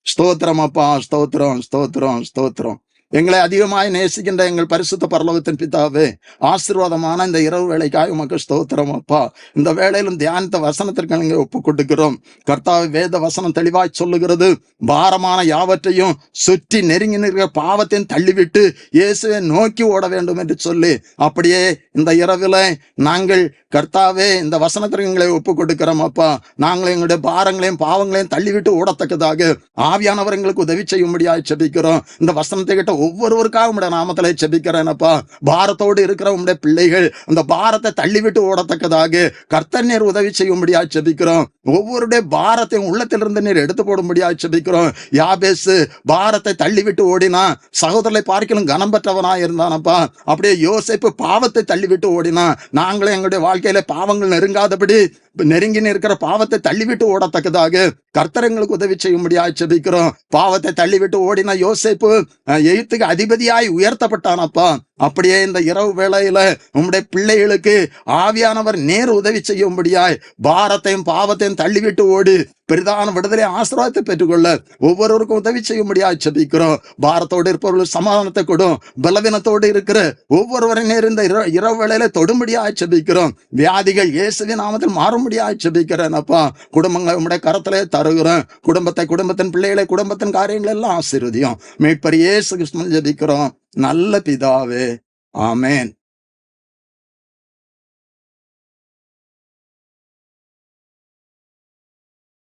Speaker 2: ஸ்தோத்திரம் அப்பா, ஸ்தோத்திரம், ஸ்தோத்திரம், ஸ்தோத்திரம். எங்களை அதிகமாய் நேசிக்கின்ற எங்கள் பரிசுத்த பரலோகத்தின் பிதாவே, ஆசீர்வாதமான இந்த இரவு வேளைக்காக உமக்கு ஸ்தோத்திரம் அப்பா. இந்த வேளையிலும் தியானித்த வசனத்திற்கு நீங்க ஒப்பு கொடுக்கிறோம். கர்த்தாவே, வேத வசனம் தெளிவாய் சொல்லுகிறது, பாரமான யாவற்றையும் சுற்றி நெருங்கி நிற்கிற பாவத்தையும் தள்ளிவிட்டு இயேசுவை நோக்கி ஓட வேண்டும் என்று சொல்லி, அப்படியே இந்த இரவில் நாங்கள் கர்த்தாவே இந்த வசனத்திற்கு எங்களை ஒப்பு கொடுக்கிறோம் அப்பா. நாங்கள் எங்களுடைய பாரங்களையும் பாவங்களையும் தள்ளிவிட்டு ஓடத்தக்கதாக ஆவியானவர் எங்களுக்கு உதவி செய்யும்படியாக ஜெபிக்கிறோம். இந்த வசனத்தை கிட்ட ஒவ்வொருவருக்காக உடைய நாமத்திலே ஜெபிக்கிறேனப்பா. பாரத்தோடு இருக்கிற உடைய பிள்ளைகள் அந்த பாரத்தை தள்ளிவிட்டு ஓடத்தக்கதாக கர்த்தர் நீர் உதவி செய்யும்படியாக ஜெபிக்கிறோம். ஒவ்வொருடைய பாரத்தையும் உள்ளத்திலிருந்து நீர் எடுத்து போடும்படியாக ஜெபிக்கிறோம். யாபேசு பாரத்தை தள்ளிவிட்டு ஓடினா சகோதரரை பார்க்கலும் கனம் பெற்றவனா இருந்தானப்பா. அப்படியே யோசேப்பு பாவத்தை தள்ளிவிட்டு ஓடினா நாங்களும் எங்களுடைய வாழ்க்கையில பாவங்கள் நெருங்காதபடி நெருங்கி இருக்கிற பாவத்தை தள்ளிவிட்டு ஓடத்தக்கதாக கர்த்தர் எங்களுக்கு உதவி செய்யும்படியாக ஜெபிக்கிறோம். பாவத்தை தள்ளிவிட்டு ஓடினா யோசேப்பு எகிப்துக்கு அதிபதியாய் உயர்த்தப்பட்டானப்பா. அப்படியே இந்த இரவு வேளையில உம்முடைய பிள்ளைகளுக்கு ஆவியானவர் நேர் உதவி செய்யும்படியாய் பாரத்தையும் பாவத்தையும் தள்ளிவிட்டு ஓடி பெரிதான விடுதலை ஆசீர்வாதத்தை பெற்றுக்கொள்ள ஒவ்வொருவருக்கும் உதவி செய்யும்படியாக ஜெபிக்கிறோம். பாரத்தோடு இருப்பவர்கள் சமாதானத்தை கொடும். பலவீனத்தோடு இருக்கிற ஒவ்வொருவரை நேர் இந்த இரவு வேளையில தொடும்படியாக ஜெபிக்கிறோம். வியாதிகள் இயேசுவின் நாமத்தில் மாறும்படியாக ஜெபிக்கிறேன் அப்பா. குடும்பங்களை உம்முடைய கரத்திலே தருகிறேன். குடும்பத்தின் பிள்ளைகளை, குடும்பத்தின் காரியங்கள் எல்லாம் ஆசீர்வதியும். மீட்பர் இயேசு கிறிஸ்துவின் ஜெபிக்கிறோம் நல்ல பிதாவே, ஆமென்.